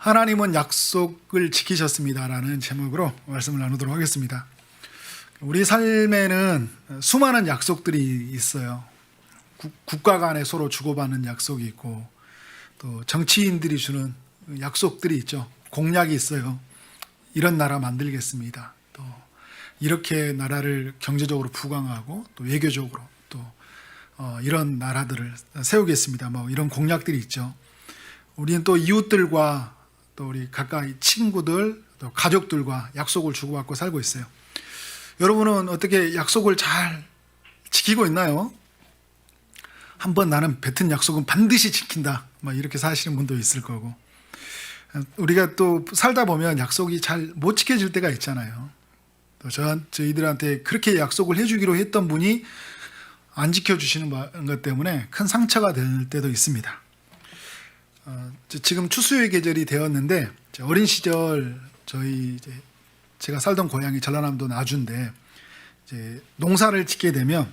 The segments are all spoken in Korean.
하나님은 약속을 지키셨습니다라는 제목으로 말씀을 나누도록 하겠습니다. 우리 삶에는 수많은 약속들이 있어요. 국가 간에 서로 주고받는 약속이 있고, 또 정치인들이 주는 약속들이 있죠. 공약이 있어요. 이런 나라 만들겠습니다. 또 이렇게 나라를 경제적으로 부강하고 또 외교적으로 또 이런 나라들을 세우겠습니다. 뭐 이런 공약들이 있죠. 우리는 또 이웃들과 또 우리 가까이 친구들, 또 가족들과 약속을 주고받고 살고 있어요. 여러분은 어떻게 약속을 잘 지키고 있나요? 한번 나는 뱉은 약속은 반드시 지킨다, 막 이렇게 사시는 분도 있을 거고, 우리가 또 살다 보면 약속이 잘 못 지켜질 때가 있잖아요. 또 저희들한테 그렇게 약속을 해주기로 했던 분이 안 지켜주시는 것 때문에 큰 상처가 될 때도 있습니다. 지금 추수의 계절이 되었는데, 어린 시절 제가 살던 고향이 전라남도 나주인데, 이제 농사를 짓게 되면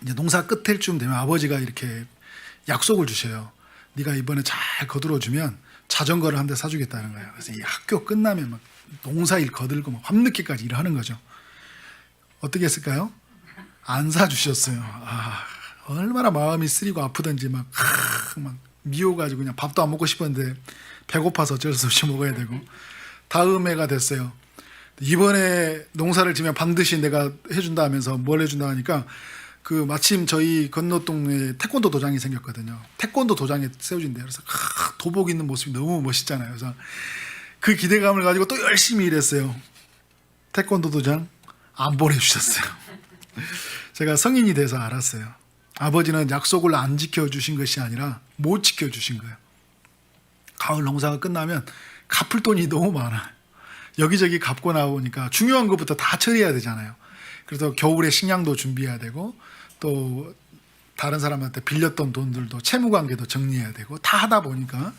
이제 농사 끝일쯤 되면 아버지가 이렇게 약속을 주셔요. 네가 이번에 잘 거들어주면 자전거를 한 대 사주겠다는 거예요. 그래서 이 학교 끝나면 막 농사일 거들고 막 밤늦게까지 일을 하는 거죠. 어떻게 했을까요? 안 사주셨어요. 얼마나 마음이 쓰리고 아프던지 막 미워가지고 그냥 밥도 안 먹고 싶었는데 배고파서 어쩔 수 없이 먹어야 되고, 다음 해가 됐어요. 이번에 농사를 지면 반드시 내가 해준다 하면서 뭘 해준다 하니까, 마침 저희 건너동에 태권도 도장이 생겼거든요. 태권도 도장에 세워진대요. 그래서 도복 있는 모습이 너무 멋있잖아요. 그래서 그 기대감을 가지고 또 열심히 일했어요. 태권도 도장 안 보내주셨어요. 제가 성인이 돼서 알았어요. 아버지는 약속을 안 지켜주신 것이 아니라 못 지켜주신 거예요. 가을 농사가 끝나면 갚을 돈이 너무 많아요. 여기저기 갚고 나오니까 중요한 것부터 다 처리해야 되잖아요. 그래서 겨울에 식량도 준비해야 되고, 또 다른 사람한테 빌렸던 돈들도 채무관계도 정리해야 되고, 다 하다 보니까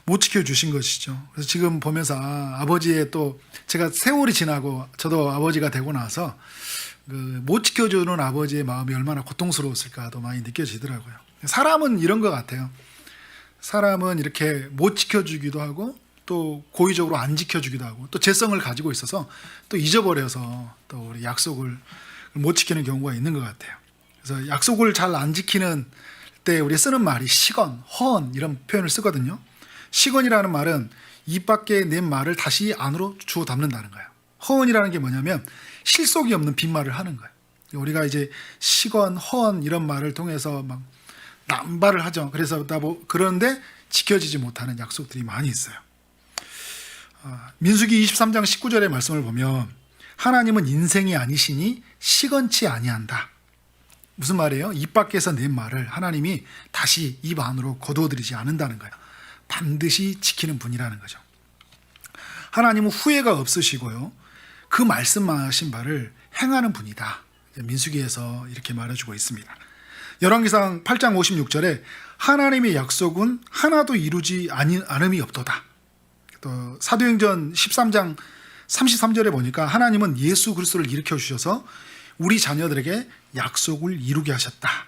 못 지켜주신 것이죠. 그래서 지금 보면서 아버지의, 또 제가 세월이 지나고 저도 아버지가 되고 나서 못 지켜주는 아버지의 마음이 얼마나 고통스러웠을까도 많이 느껴지더라고요. 사람은 이런 것 같아요. 사람은 이렇게 못 지켜주기도 하고, 또 고의적으로 안 지켜주기도 하고, 또 재성을 가지고 있어서 또 잊어버려서 또 우리 약속을 못 지키는 경우가 있는 것 같아요. 그래서 약속을 잘 안 지키는 때 우리 쓰는 말이 시건, 허언 이런 표현을 쓰거든요. 시건이라는 말은 입 밖에 낸 말을 다시 안으로 주워 담는다는 거예요. 허언이라는 게 뭐냐면 실속이 없는 빈말을 하는 거예요. 우리가 이제 시건, 허언 이런 말을 통해서 막 남발을 하죠. 그래서 그런데 지켜지지 못하는 약속들이 많이 있어요. 민수기 23장 19절의 말씀을 보면 하나님은 인생이 아니시니 시건치 아니한다. 무슨 말이에요? 입 밖에서 낸 말을 하나님이 다시 입 안으로 거두어들이지 않는다는 거예요. 반드시 지키는 분이라는 거죠. 하나님은 후회가 없으시고요, 그 말씀하신 바를 행하는 분이다. 민수기에서 이렇게 말해주고 있습니다. 열왕기상 8장 56절에 하나님의 약속은 하나도 이루지 않음이 없도다. 또 사도행전 13장 33절에 보니까 하나님은 예수 그리스도를 일으켜 주셔서 우리 자녀들에게 약속을 이루게 하셨다.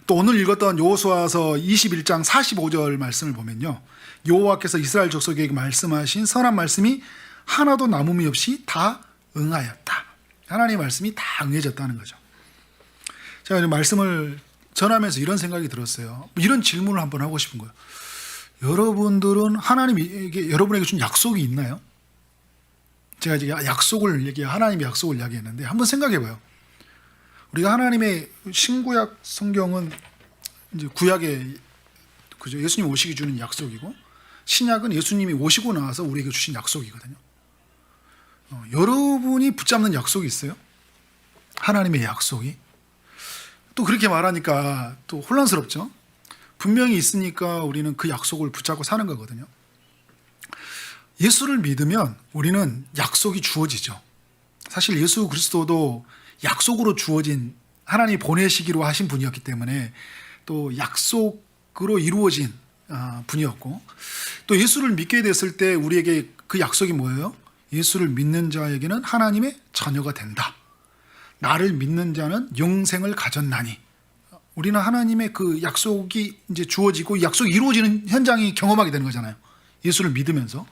또 오늘 읽었던 여호수아서 21장 45절 말씀을 보면요, 여호와께서 이스라엘 족속에게 말씀하신 선한 말씀이 하나도 남음이 없이 다 응하였다. 하나님의 말씀이 다 응해졌다는 거죠. 제가 이 말씀을 전하면서 이런 생각이 들었어요. 이런 질문을 한번 하고 싶은 거예요. 여러분들은 여러분에게 준 약속이 있나요? 제가 이제 하나님의 약속을 이야기했는데, 한번 생각해 봐요. 우리가 하나님의 신구약 성경은 이제 구약에 그죠, 예수님 오시기 주는 약속이고, 신약은 예수님이 오시고 나서 우리에게 주신 약속이거든요. 여러분이 붙잡는 약속이 있어요? 하나님의 약속이? 또 그렇게 말하니까 또 혼란스럽죠? 분명히 있으니까 우리는 그 약속을 붙잡고 사는 거거든요. 예수를 믿으면 우리는 약속이 주어지죠. 사실 예수 그리스도도 약속으로 주어진, 하나님이 보내시기로 하신 분이었기 때문에 또 약속으로 이루어진 분이었고, 또 예수를 믿게 됐을 때 우리에게 그 약속이 뭐예요? 예수를 믿는 자에게는 하나님의 자녀가 된다. 나를 믿는 자는 영생을 가졌나니. 우리는 하나님의 그 약속이 이제 주어지고 약속이 이루어지는 현장이 경험하게 되는 거잖아요. 예수를 믿으면서.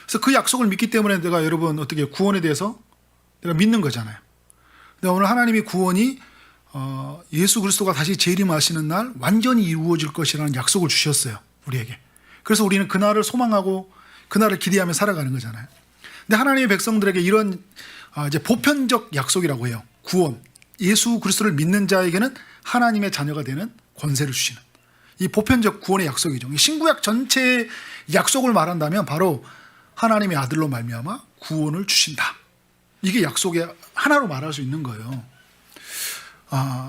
그래서 그 약속을 믿기 때문에 내가 여러분 어떻게 구원에 대해서 내가 믿는 거잖아요. 근데 오늘 하나님이 구원이 예수 그리스도가 다시 재림하시는 날 완전히 이루어질 것이라는 약속을 주셨어요, 우리에게. 그래서 우리는 그날을 소망하고 그날을 기대하며 살아가는 거잖아요. 근데 하나님의 백성들에게 이런 이제 보편적 약속이라고 해요. 구원, 예수 그리스도를 믿는 자에게는 하나님의 자녀가 되는 권세를 주시는 이 보편적 구원의 약속이죠. 신구약 전체의 약속을 말한다면 바로 하나님의 아들로 말미암아 구원을 주신다. 이게 약속의 하나로 말할 수 있는 거예요.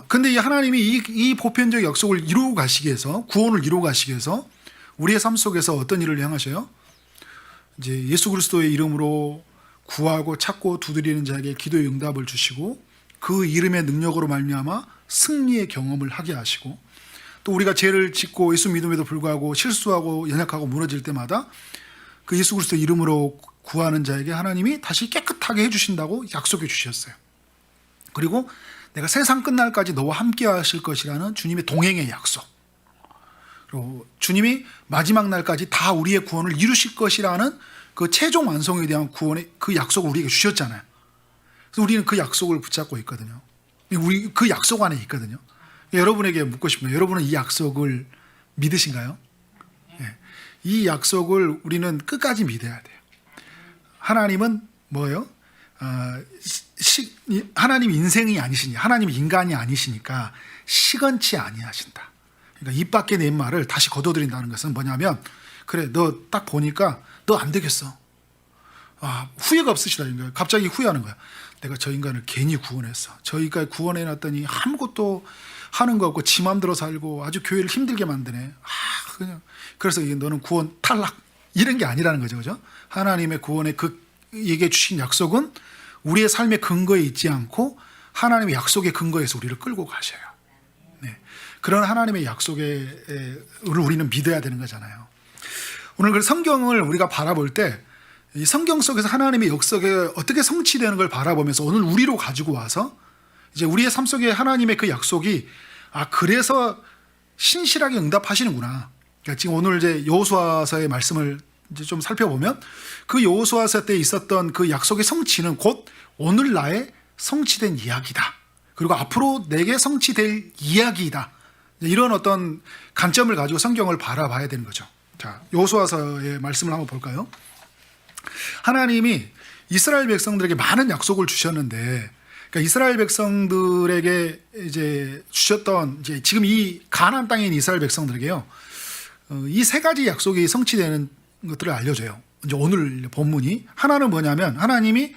근데 이 하나님이 이 보편적 약속을 이루고 가시기 위해서, 구원을 이루고 가시기 위해서 우리의 삶 속에서 어떤 일을 행하셔요? 이제 예수 그리스도의 이름으로 구하고 찾고 두드리는 자에게 기도의 응답을 주시고 그 이름의 능력으로 말미암아 승리의 경험을 하게 하시고, 또 우리가 죄를 짓고 예수 믿음에도 불구하고 실수하고 연약하고 무너질 때마다 그 예수 그리스도 이름으로 구하는 자에게 하나님이 다시 깨끗하게 해주신다고 약속해 주셨어요. 그리고 내가 세상 끝날까지 너와 함께 하실 것이라는 주님의 동행의 약속, 그리고 주님이 마지막 날까지 다 우리의 구원을 이루실 것이라는 그 최종 완성에 대한 구원의 그 약속을 우리에게 주셨잖아요. 그래서 우리는 그 약속을 붙잡고 있거든요. 우리 그 약속 안에 있거든요. 여러분에게 묻고 싶어요. 여러분은 이 약속을 믿으신가요? 네. 이 약속을 우리는 끝까지 믿어야 돼요. 하나님은 뭐예요? 하나님 인생이 아니시니, 하나님 인간이 아니시니까 시건치 아니하신다. 그러니까 입 밖에 낸 말을 다시 거둬들인다는 것은 뭐냐면, 그래, 너 딱 보니까 너 안 되겠어. 후회가 없으시다. 갑자기 후회하는 거야. 내가 저 인간을 괜히 구원했어. 저 인간을 구원해놨더니 아무것도 하는 거 없고 지 맘대로 살고 아주 교회를 힘들게 만드네. 그냥 그래서 너는 구원 탈락, 이런 게 아니라는 거죠, 그죠? 하나님의 구원의 그에게 주신 약속은 우리의 삶의 근거에 있지 않고 하나님의 약속의 근거에서 우리를 끌고 가셔요. 네. 그런 하나님의 약속을 우리는 믿어야 되는 거잖아요. 오늘 그 성경을 우리가 바라볼 때 이 성경 속에서 하나님의 역사가 어떻게 성취되는 걸 바라보면서 오늘 우리로 가지고 와서 이제 우리의 삶 속에 하나님의 그 약속이 그래서 신실하게 응답하시는구나. 그러니까 지금 오늘 이제 여호수아서의 말씀을 이제 좀 살펴보면 그 여호수아서 때 있었던 그 약속의 성취는 곧 오늘 나의 성취된 이야기다. 그리고 앞으로 내게 성취될 이야기이다. 이런 어떤 관점을 가지고 성경을 바라봐야 되는 거죠. 자, 여호수아서의 말씀을 한번 볼까요? 하나님이 이스라엘 백성들에게 많은 약속을 주셨는데, 그러니까 이스라엘 백성들에게 이제 주셨던 이제 지금 이 가나안 땅에 있는 이스라엘 백성들에게요, 이 세 가지 약속이 성취되는 것들을 알려줘요. 이제 오늘 본문이 하나는 뭐냐면 하나님이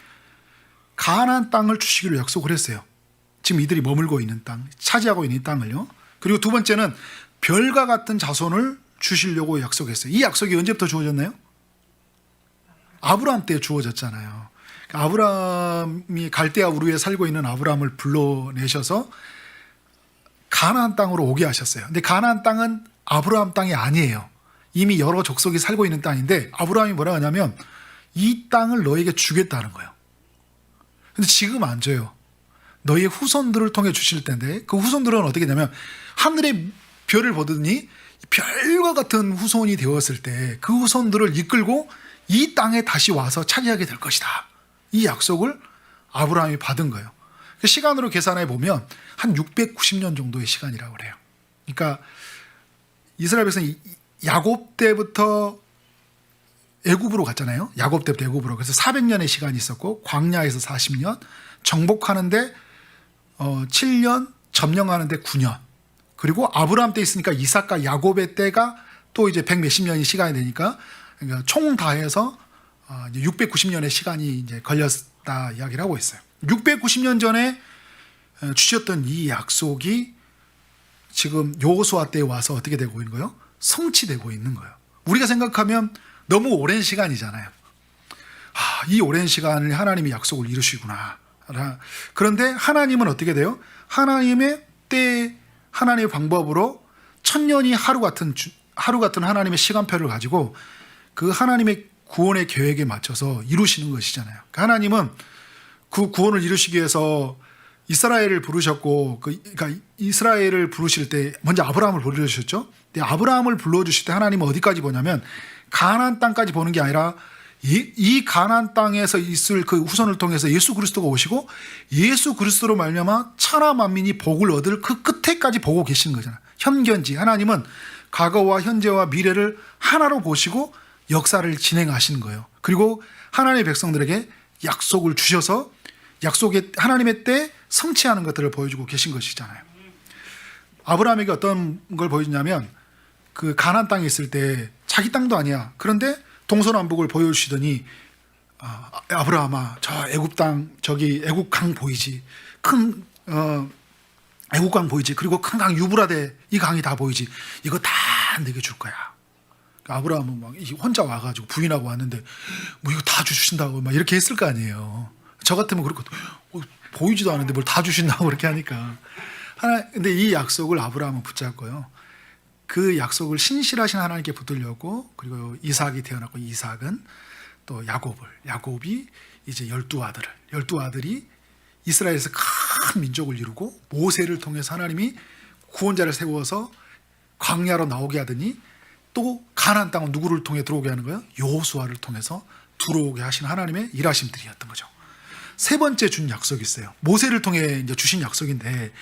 가나안 땅을 주시기로 약속을 했어요. 지금 이들이 머물고 있는 땅, 차지하고 있는 이 땅을요. 그리고 두 번째는 별과 같은 자손을 주시려고 약속했어요. 이 약속이 언제부터 주어졌나요? 아브라함 때 주어졌잖아요. 아브라함이 갈대아 우르에 살고 있는 아브라함을 불러내셔서 가나안 땅으로 오게 하셨어요. 근데 가나안 땅은 아브라함 땅이 아니에요. 이미 여러 족속이 살고 있는 땅인데 아브라함이 뭐라 하냐면 이 땅을 너에게 주겠다는 거예요. 근데 지금 안 줘요. 너의 후손들을 통해 주실 텐데 그 후손들은 어떻게 되냐면 하늘의 별을 보더니 별과 같은 후손이 되었을 때 그 후손들을 이끌고 이 땅에 다시 와서 차지하게 될 것이다. 이 약속을 아브라함이 받은 거예요. 시간으로 계산해 보면 한 690년 정도의 시간이라고 그래요. 그러니까 이스라엘 백성이 야곱 때부터 애굽으로 갔잖아요. 야곱 때부터 애굽으로. 그래서 400년의 시간이 있었고 광야에서 40년, 정복하는데 7년, 점령하는데 9년. 그리고 아브라함 때 있으니까 이삭과 야곱의 때가 또 이제 100 몇십 년이 시간이 되니까 그러니까 총 다 해서 690년의 시간이 이제 걸렸다 이야기를 하고 있어요. 690년 전에 주셨던 이 약속이 지금 여호수아 때에 와서 어떻게 되고 있는 거예요? 성취되고 있는 거예요. 우리가 생각하면 너무 오랜 시간이잖아요. 이 오랜 시간을 하나님이 약속을 이루시구나. 그런데 하나님은 어떻게 돼요? 하나님의 때, 하나님의 방법으로 천년이 하루 같은 하나님의 시간표를 가지고 그 하나님의 구원의 계획에 맞춰서 이루시는 것이잖아요. 하나님은 그 구원을 이루시기 위해서 이스라엘을 부르셨고 그러니까 이스라엘을 부르실 때 먼저 아브라함을 불러주셨죠. 근데 아브라함을 불러주실 때 하나님은 어디까지 보냐면 가나안 땅까지 보는 게 아니라 이 가나안 땅에서 있을 그 후손을 통해서 예수 그리스도가 오시고 예수 그리스도로 말미암아 천하 만민이 복을 얻을 그 끝에까지 보고 계시는 거잖아요. 현견지 하나님은 과거와 현재와 미래를 하나로 보시고 역사를 진행하시는 거예요. 그리고 하나님의 백성들에게 약속을 주셔서 약속의 하나님의 때 성취하는 것들을 보여주고 계신 것이잖아요. 아브라함에게 어떤 걸 보여주냐면 그 가나안 땅에 있을 때 자기 땅도 아니야. 그런데 동서남북을 보여주시더니 아브라함아 저 애굽 땅 저기 애굽 강 보이지? 큰 애굽 강 보이지? 그리고 큰 강 유브라데 이 강이 다 보이지? 이거 다 내게 줄 거야. 아브라함은 막 혼자 와가지고 부인하고 왔는데 뭐 이거 다 주신다고 막 이렇게 했을 거 아니에요. 저 같으면 그렇거든. 보이지도 않은데 뭘 다 주신다고 그렇게 하니까. 근데 이 약속을 아브라함은 붙잡고요. 그 약속을 신실하신 하나님께 붙들려고 그리고 이삭이 태어났고 이삭은 또 야곱이 이제 12아들이 이스라엘에서 큰 민족을 이루고 모세를 통해서 하나님이 구원자를 세워서 광야로 나오게 하더니 또 가나안 땅은 누구를 통해 들어오게 하는 거예요? 여호수아를 통해서 들어오게 하신 하나님의 일하심들이었던 거죠. 세 번째 준 약속이 있어요. 모세를 통해 이제 주신 약속인데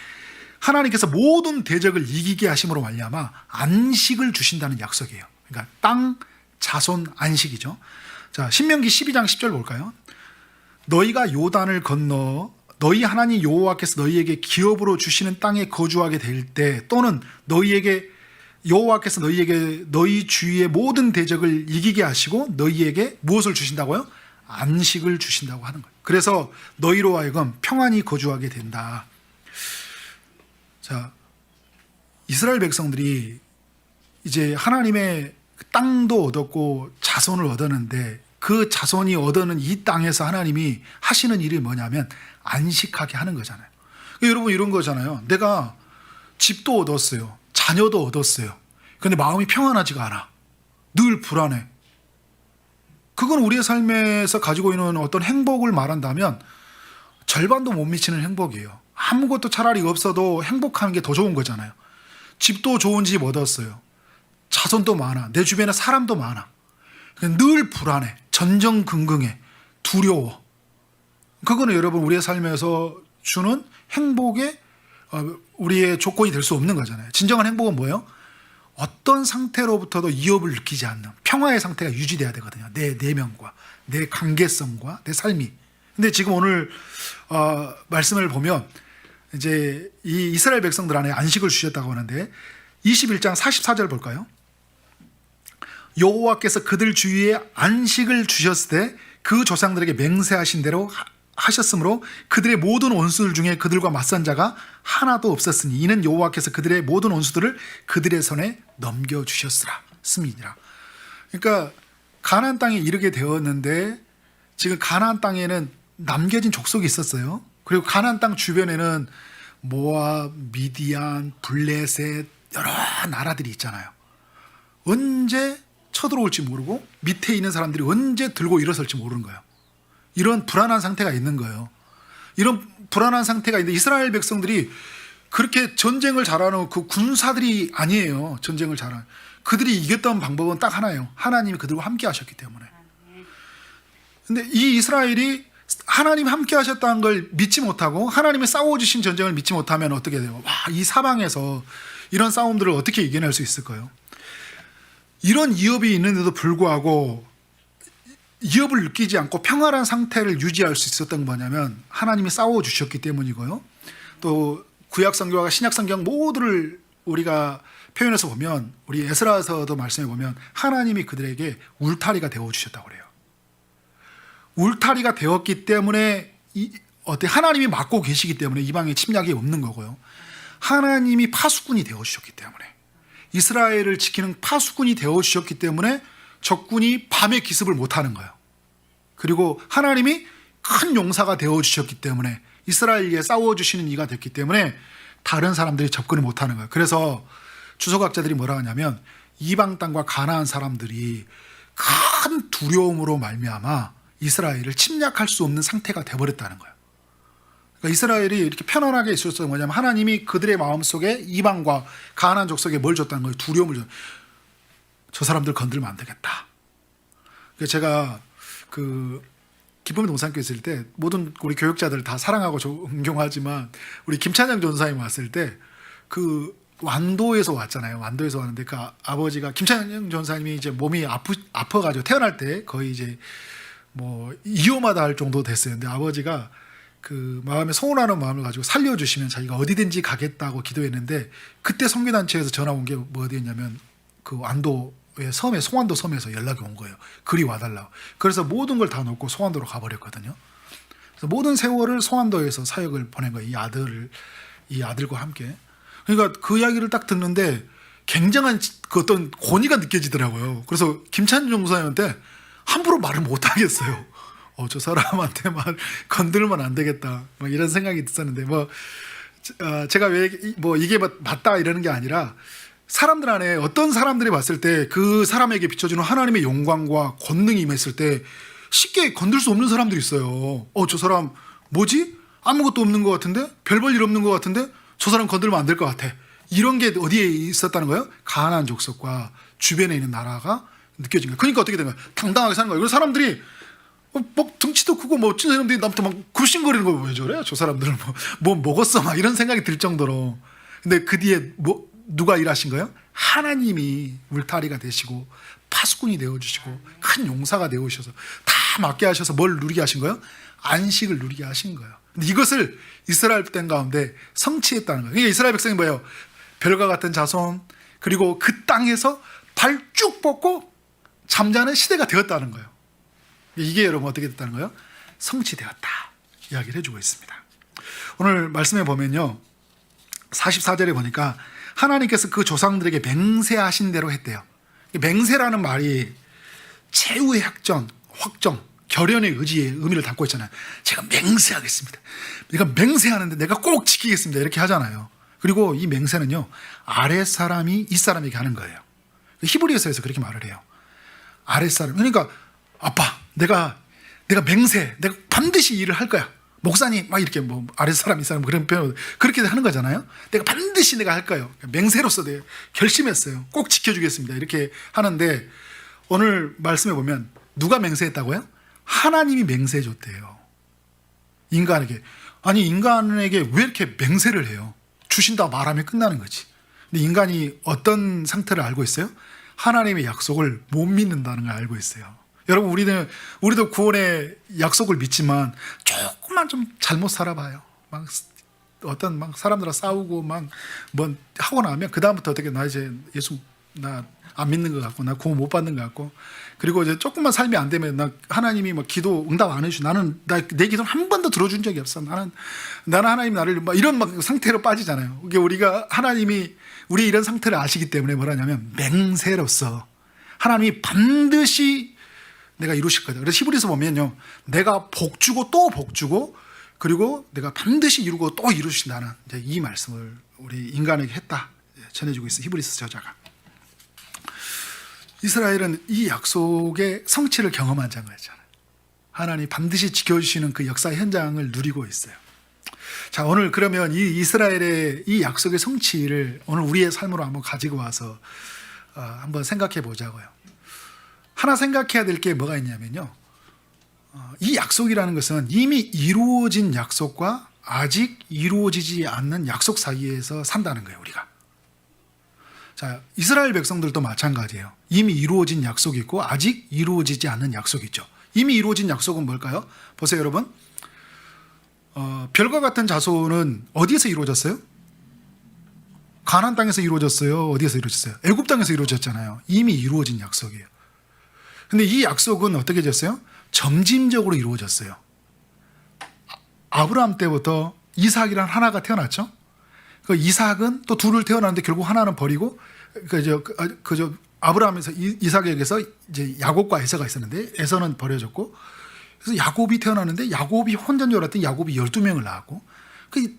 하나님께서 모든 대적을 이기게 하심으로 말미암아 안식을 주신다는 약속이에요. 그러니까 땅, 자손, 안식이죠. 자, 신명기 12장 10절 볼까요? 너희가 요단을 건너 너희 하나님 여호와께서 너희에게 기업으로 주시는 땅에 거주하게 될 때 또는 여호와께서 너희에게 너희 주위의 모든 대적을 이기게 하시고 너희에게 무엇을 주신다고요? 안식을 주신다고 하는 거예요. 그래서 너희로 하여금 평안히 거주하게 된다. 자, 이스라엘 백성들이 이제 하나님의 땅도 얻었고 자손을 얻었는데 그 자손이 얻는 이 땅에서 하나님이 하시는 일이 뭐냐면 안식하게 하는 거잖아요. 여러분 이런 거잖아요. 내가 집도 얻었어요. 자녀도 얻었어요. 그런데 마음이 평안하지가 않아. 늘 불안해. 그건 우리의 삶에서 가지고 있는 어떤 행복을 말한다면 절반도 못 미치는 행복이에요. 아무것도 차라리 없어도 행복한 게 더 좋은 거잖아요. 집도 좋은 집 얻었어요. 자손도 많아. 내 주변에 사람도 많아. 늘 불안해. 전전긍긍해. 두려워. 그거는 여러분 우리의 삶에서 주는 행복의 우리의 조건이 될 수 없는 거잖아요. 진정한 행복은 뭐예요? 어떤 상태로부터도 위협을 느끼지 않는 평화의 상태가 유지돼야 되거든요. 내 내면과 내 관계성과 내 삶이. 근데 지금 오늘 말씀을 보면 이제 이 이스라엘 백성들 안에 안식을 주셨다고 하는데 21장 44절 볼까요? 여호와께서 그들 주위에 안식을 주셨을 때 그 조상들에게 맹세하신 대로 하셨으므로 그들의 모든 원수들 중에 그들과 맞선 자가 하나도 없었으니 이는 여호와께서 그들의 모든 원수들을 그들의 손에 넘겨주셨으라 씀이니라. 그러니까 가나안 땅에 이르게 되었는데 지금 가나안 땅에는 남겨진 족속이 있었어요. 그리고 가나안 땅 주변에는 모압, 미디안, 블레셋 여러 나라들이 있잖아요. 언제 쳐들어올지 모르고 밑에 있는 사람들이 언제 들고 일어설지 모르는 거예요. 이런 불안한 상태가 있는 거예요. 이런 불안한 상태가 있는데 이스라엘 백성들이 그렇게 전쟁을 잘하는 그 군사들이 아니에요. 전쟁을 잘하는. 그들이 이겼던 방법은 딱 하나예요. 하나님이 그들과 함께 하셨기 때문에. 근데 이 이스라엘이 하나님 함께 하셨다는 걸 믿지 못하고 하나님의 싸워주신 전쟁을 믿지 못하면 어떻게 돼요? 와, 이 사방에서 이런 싸움들을 어떻게 이겨낼 수 있을까요? 이런 위협이 있는데도 불구하고 위협을 느끼지 않고 평안한 상태를 유지할 수 있었던 건 뭐냐면 하나님이 싸워주셨기 때문이고요. 또 구약성경과 신약성경 모두를 우리가 표현해서 보면 우리 에스라서도 말씀해 보면 하나님이 그들에게 울타리가 되어주셨다고 그래요. 울타리가 되었기 때문에 하나님이 막고 계시기 때문에 이방에 침략이 없는 거고요. 하나님이 파수꾼이 되어주셨기 때문에 이스라엘을 지키는 파수꾼이 되어주셨기 때문에 적군이 밤에 기습을 못하는 거예요. 그리고 하나님이 큰 용사가 되어주셨기 때문에 이스라엘에 싸워주시는 이가 됐기 때문에 다른 사람들이 접근을 못하는 거예요. 그래서 주석학자들이 뭐라 하냐면 이방 땅과 가나안 사람들이 큰 두려움으로 말미암아 이스라엘을 침략할 수 없는 상태가 돼버렸다는 거예요. 그러니까 이스라엘이 이렇게 편안하게 있었던 뭐냐면 하나님이 그들의 마음속에 이방과 가나안 족속에 뭘 줬다는 거예요. 두려움을 줬. 저 사람들 건들면 안 되겠다. 그래서 제가 그 기쁨의 동산교회 있을 때 모든 우리 교육자들 다 사랑하고 존경하지만 우리 김찬영 전사님 왔을 때 그 완도에서 왔잖아요. 완도에서 왔는데 그 아버지가 김찬영 전사님이 이제 몸이 아파가지고 태어날 때 거의 이제 뭐 이혼마다 할 정도 됐어요. 근데 아버지가 그 마음에 소원하는 마음을 가지고 살려주시면 자기가 어디든지 가겠다고 기도했는데 그때 선교단체에서 전화 온 게 뭐 어디였냐면 그 완도의 섬에 송환도 섬에서 연락이 온 거예요. 글이 와달라고. 그래서 모든 걸 다 놓고 송환도로 가버렸거든요. 그래서 모든 세월을 송환도에서 사역을 보낸 거예요. 이 아들과 함께. 그러니까 그 이야기를 딱 듣는데 굉장한 그 어떤 권위가 느껴지더라고요. 그래서 김찬종 목사님한테 함부로 말을 못 하겠어요. 저 사람한테 말 건들면 안 되겠다. 뭐 이런 생각이 있었는데 제가 왜 뭐 이게 맞다 이러는 게 아니라 사람들 안에 어떤 사람들이 봤을 때 그 사람에게 비춰주는 하나님의 영광과 권능이 임했을 때 쉽게 건들 수 없는 사람들이 있어요. 저 사람 뭐지? 아무것도 없는 것 같은데? 별 볼 일 없는 것 같은데? 저 사람 건들면 안 될 것 같아. 이런 게 어디에 있었다는 거예요? 가나안 족속과 주변에 있는 나라가 느껴진 거예요. 그러니까 어떻게 된 거예요? 당당하게 사는 거예요. 그래서 사람들이 뭐 등치도 크고 멋진 사람들이 나부터 막 굽신거리는 거 왜 저래? 저 사람들은 뭐 먹었어? 막 이런 생각이 들 정도로. 근데 그 뒤에 누가 일하신 거예요? 하나님이 울타리가 되시고 파수꾼이 되어주시고 큰 용사가 되어주셔서 다 맡게 하셔서 뭘 누리게 하신 거예요? 안식을 누리게 하신 거예요. 근데 이것을 이스라엘 백성 가운데 성취했다는 거예요. 그러니까 이스라엘 백성이 뭐예요? 별과 같은 자손, 그리고 그 땅에서 발 쭉 뻗고 잠자는 시대가 되었다는 거예요. 이게 여러분 어떻게 됐다는 거예요? 성취되었다 이야기를 해주고 있습니다. 오늘 말씀에 보면요 44절에 보니까 하나님께서 그 조상들에게 맹세하신 대로 했대요. 맹세라는 말이 최후의 확정, 결연의 의지의 의미를 담고 있잖아요. 제가 맹세하겠습니다. 내가 맹세하는데 내가 꼭 지키겠습니다. 이렇게 하잖아요. 그리고 이 맹세는요 아랫사람이 윗사람에게 하는 거예요. 히브리서에서 그렇게 말을 해요. 아랫사람, 그러니까 아빠 내가 맹세, 내가 반드시 일을 할 거야. 목사님 막 이렇게 뭐 아랫사람 윗사람 그런 표현 그렇게 하는 거잖아요. 내가 반드시 내가 할 거예요. 맹세로서 내가 결심했어요. 꼭 지켜주겠습니다. 이렇게 하는데 오늘 말씀해 보면 누가 맹세했다고요? 하나님이 맹세해 줬대요. 인간에게. 아니 인간에게 왜 이렇게 맹세를 해요? 주신다 말하면 끝나는 거지. 근데 인간이 어떤 상태를 알고 있어요? 하나님의 약속을 못 믿는다는 걸 알고 있어요. 여러분 우리도 구원의 약속을 믿지만 조금만 좀 잘못 살아봐요. 막 어떤 막 사람들과 싸우고 막 뭐 하고 나면 그 다음부터 어떻게 나 이제 예수 나 안 믿는 것 같고 나 구원 못 받는 것 같고 그리고 이제 조금만 삶이 안 되면 나 하나님이 뭐 기도 응답 안 해주시 나는 내 기도는 한 번도 들어준 적이 없어. 나는 하나님 나를 막 이런 막 상태로 빠지잖아요. 이게 우리가 하나님이 우리 이런 상태를 아시기 때문에 뭐라냐면 맹세로서 하나님이 반드시 내가 이루실 거다. 그래서 히브리서 보면요 내가 복 주고 또 복 주고 그리고 내가 반드시 이루고 또 이루신다는 이제 이 말씀을 우리 인간에게 했다 전해주고 있어요. 히브리서 저자가. 이스라엘은 이 약속의 성취를 경험한 자잖아요. 하나님 반드시 지켜주시는 그 역사의 현장을 누리고 있어요. 자, 오늘 그러면 이 이스라엘의 이 약속의 성취를 오늘 우리의 삶으로 한번 가지고 와서 한번 생각해 보자고요. 하나 생각해야 될 게 뭐가 있냐면요. 이 약속이라는 것은 이미 이루어진 약속과 아직 이루어지지 않는 약속 사이에서 산다는 거예요, 우리가. 자, 이스라엘 백성들도 마찬가지예요. 이미 이루어진 약속이 있고 아직 이루어지지 않는 약속이 있죠. 이미 이루어진 약속은 뭘까요? 보세요, 여러분. 별과 같은 자손은 어디에서 이루어졌어요? 가나안 땅에서 이루어졌어요? 어디에서 이루어졌어요? 애굽 땅에서 이루어졌잖아요. 이미 이루어진 약속이에요. 근데 이 약속은 어떻게 됐어요? 점진적으로 이루어졌어요. 아브라함 때부터 이삭이란 하나가 태어났죠. 그 이삭은 또 둘을 태어났는데 결국 하나는 버리고 아브라함에서 이삭에게서 이제 야곱과 에서가 있었는데 에서는 버려졌고 그래서 야곱이 태어났는데 야곱이 혼자인 알았더니 야곱이 12명을 낳았고 그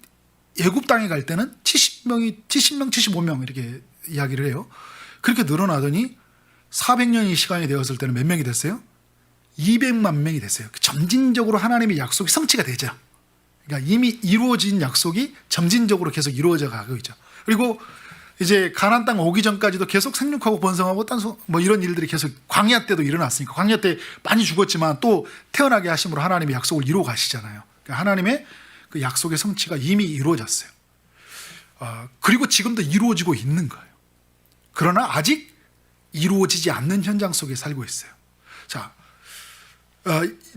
애굽 땅에 갈 때는 70명, 75명 이렇게 이야기를 해요. 그렇게 늘어나더니 400년이 시간이 되었을 때는 몇 명이 됐어요? 200만 명이 됐어요. 점진적으로 하나님의 약속이 성취가 되죠. 그러니까 이미 이루어진 약속이 점진적으로 계속 이루어져 가고 있죠. 그리고 이제 가나안 땅 오기 전까지도 계속 생육하고 번성하고 뭐 이런 일들이 계속 광야 때도 일어났으니까 광야 때 많이 죽었지만 또 태어나게 하심으로 하나님의 약속을 이루어 가시잖아요. 그러니까 하나님의 그 약속의 성취가 이미 이루어졌어요. 그리고 지금도 이루어지고 있는 거예요. 그러나 아직 이루어지지 않는 현장 속에 살고 있어요. 자,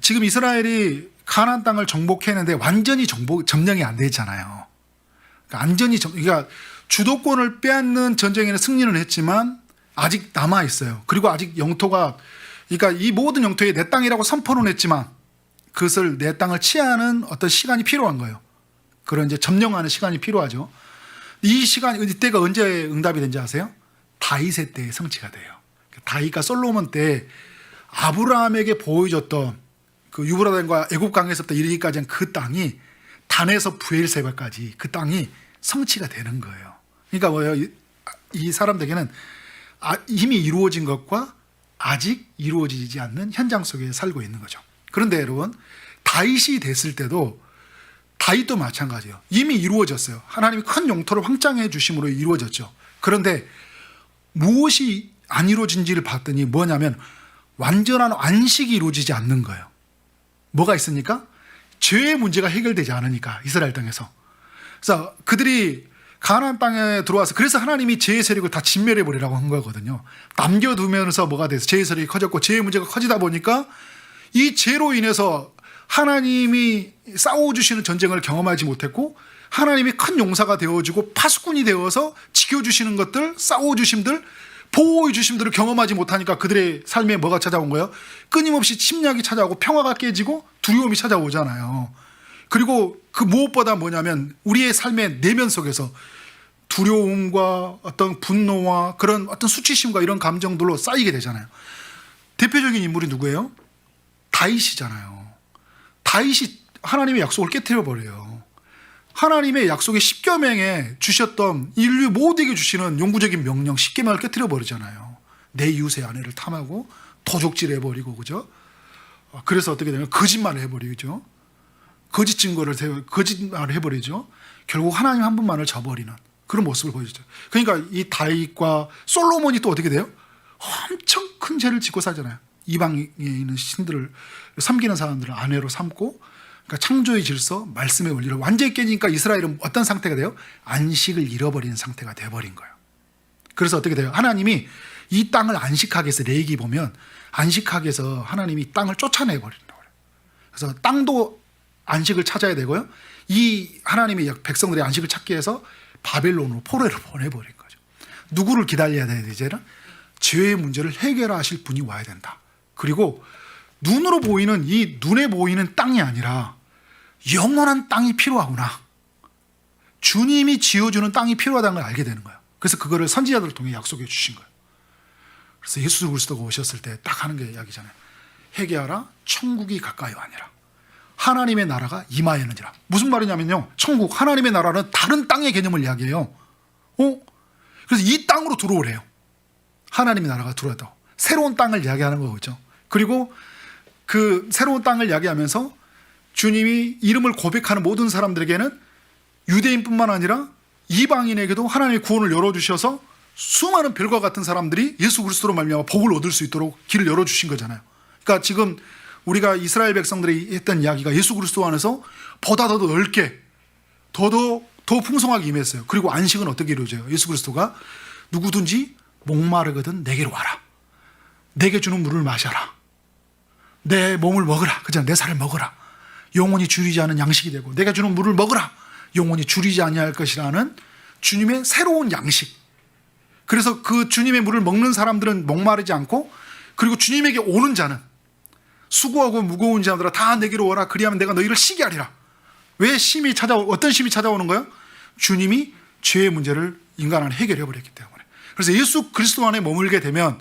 지금 이스라엘이 가나안 땅을 정복했는데 완전히 점령이 안 됐잖아요. 그러니까 주도권을 빼앗는 전쟁에는 승리는 했지만 아직 남아 있어요. 그리고 아직 영토가, 그러니까 이 모든 영토에 내 땅이라고 선포는 했지만 그것을 내 땅을 취하는 어떤 시간이 필요한 거예요. 그런 이제 점령하는 시간이 필요하죠. 이때가 언제 응답이 된지 아세요? 다윗의 때에 성취가 돼요. 다윗과 솔로몬 때 아브라함에게 보여줬던 그 유브라단과 애굽 강에서부터 이르기까지 한 그 땅이 단에서 부엘세바까지 그 땅이 성취가 되는 거예요. 그러니까 뭐예요? 이 사람들에게는 이미 이루어진 것과 아직 이루어지지 않는 현장 속에 살고 있는 거죠. 그런데 여러분, 다윗이 됐을 때도 다윗도 마찬가지예요. 이미 이루어졌어요. 하나님이 큰 영토를 확장해 주심으로 이루어졌죠. 그런데 무엇이 안 이루어진지를 봤더니 뭐냐면 완전한 안식이 이루어지지 않는 거예요. 뭐가 있습니까? 죄의 문제가 해결되지 않으니까, 이스라엘 땅에서. 그래서 그들이 가나안 땅에 들어와서, 그래서 하나님이 죄의 세력을 다 진멸해 버리라고 한 거거든요. 남겨두면서 뭐가 돼서 죄의 세력이 커졌고 죄의 문제가 커지다 보니까 이 죄로 인해서 하나님이 싸워주시는 전쟁을 경험하지 못했고 하나님이 큰 용사가 되어주고 파수꾼이 되어서 지켜주시는 것들, 싸워주심들, 보호해 주심들을 경험하지 못하니까 그들의 삶에 뭐가 찾아온 거예요? 끊임없이 침략이 찾아오고 평화가 깨지고 두려움이 찾아오잖아요. 그리고 그 무엇보다 뭐냐면 우리의 삶의 내면 속에서 두려움과 어떤 분노와 그런 어떤 수치심과 이런 감정들로 쌓이게 되잖아요. 대표적인 인물이 누구예요? 다윗이잖아요. 다윗이 하나님의 약속을 깨트려 버려요. 하나님의 약속의 십계명에 주셨던 인류 모두에게 주시는 영구적인 명령 십계명을 깨트려 버리잖아요. 내 이웃의 아내를 탐하고 도적질 해버리고, 그죠? 그래서 어떻게 되냐면 거짓말을 해버리죠. 거짓 증거를 거짓말을 해버리죠. 결국 하나님 한 분만을 저버리는 그런 모습을 보여주죠. 그러니까 이 다윗과 솔로몬이 또 어떻게 돼요? 엄청 큰 죄를 짓고 살잖아요. 이방에 있는 신들을 섬기는 사람들을 아내로 삼고, 그러니까 창조의 질서, 말씀의 원리를 완전히 깨지니까 이스라엘은 어떤 상태가 돼요? 안식을 잃어버리는 상태가 돼버린 거예요. 그래서 어떻게 돼요? 하나님이 이 땅을 안식하게 해서 레위기 보면 안식하게 해서 하나님이 땅을 쫓아내버린다고 그래요. 그래서 땅도 안식을 찾아야 되고요. 이 하나님의 백성들의 안식을 찾기 위해서 바벨론으로 포로로 보내버린 거죠. 누구를 기다려야 돼? 이제는 죄의 문제를 해결하실 분이 와야 된다. 그리고 눈으로 보이는 이 눈에 보이는 땅이 아니라 영원한 땅이 필요하구나. 주님이 지어주는 땅이 필요하다는 걸 알게 되는 거예요. 그래서 그거를 선지자들을 통해 약속해 주신 거예요. 그래서 예수 그리스도가 오셨을 때 딱 하는 게 이야기잖아요. 회개하라, 천국이 가까이 아니라 하나님의 나라가 임하였느니라. 무슨 말이냐면요, 천국, 하나님의 나라는 다른 땅의 개념을 이야기해요. 그래서 이 땅으로 들어오래요. 하나님의 나라가 들어왔다고. 새로운 땅을 이야기하는 거죠. 그리고 그 새로운 땅을 이야기하면서 주님이 이름을 고백하는 모든 사람들에게는 유대인뿐만 아니라 이방인에게도 하나님의 구원을 열어주셔서 수많은 별과 같은 사람들이 예수 그리스도로 말미암아 복을 얻을 수 있도록 길을 열어주신 거잖아요. 그러니까 지금 우리가 이스라엘 백성들이 했던 이야기가 예수 그리스도 안에서 보다 더 넓게 더 풍성하게 임했어요. 그리고 안식은 어떻게 이루어져요? 예수 그리스도가 누구든지 목마르거든 내게로 와라. 내게 주는 물을 마셔라. 내 몸을 먹으라. 그죠? 내 살을 먹으라. 영원히 줄이지 않은 양식이 되고 내가 주는 물을 먹으라. 영원히 줄이지 아니할 것이라는 주님의 새로운 양식. 그래서 그 주님의 물을 먹는 사람들은 목마르지 않고, 그리고 주님에게 오는 자는 수고하고 무거운 자들아 다 내게로 오라. 그리하면 내가 너희를 쉬게 하리라. 왜 어떤 심이 찾아오는 거예요? 주님이 죄의 문제를 인간 안에 해결해 버렸기 때문에. 그래서 예수 그리스도 안에 머물게 되면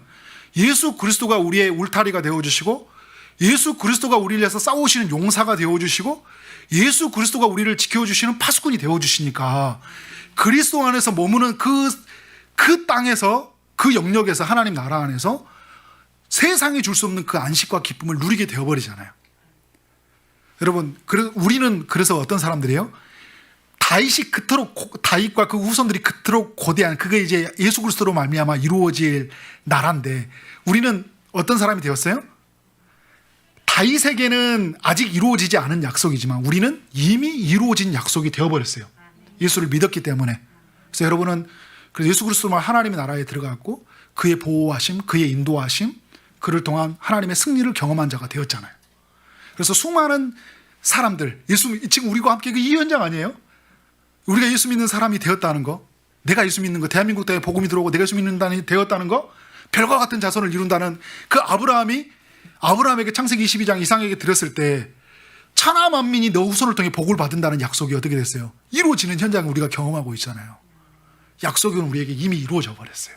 예수 그리스도가 우리의 울타리가 되어주시고, 예수 그리스도가 우리를 위해서 싸우시는 용사가 되어주시고, 예수 그리스도가 우리를 지켜주시는 파수꾼이 되어주시니까 그리스도 안에서 머무는 그 땅에서, 그 영역에서, 하나님 나라 안에서 세상이 줄 수 없는 그 안식과 기쁨을 누리게 되어버리잖아요. 여러분, 우리는 그래서 어떤 사람들이에요? 다윗과 그 후손들이 그토록 고대한 그게 이제 예수 그리스도로 말미암아 이루어질 나라인데 우리는 어떤 사람이 되었어요? 다윗에게는 아직 이루어지지 않은 약속이지만 우리는 이미 이루어진 약속이 되어버렸어요. 예수를 믿었기 때문에. 그래서 여러분은 그래서 예수 그리스도만 하나님의 나라에 들어갔고 그의 보호하심, 그의 인도하심, 그를 통한 하나님의 승리를 경험한 자가 되었잖아요. 그래서 수많은 사람들, 지금 우리와 함께 이 현장 아니에요? 우리가 예수 믿는 사람이 되었다는 거, 내가 예수 믿는 거, 대한민국 땅에 복음이 들어오고 내가 예수 믿는 사람이 되었다는 거, 별과 같은 자손을 이룬다는 그 아브라함에게 창세기 22장 이상에게 드렸을 때 천하 만민이 너 후손을 통해 복을 받는다는 약속이 어떻게 됐어요? 이루어지는 현장을 우리가 경험하고 있잖아요. 약속은 우리에게 이미 이루어져 버렸어요.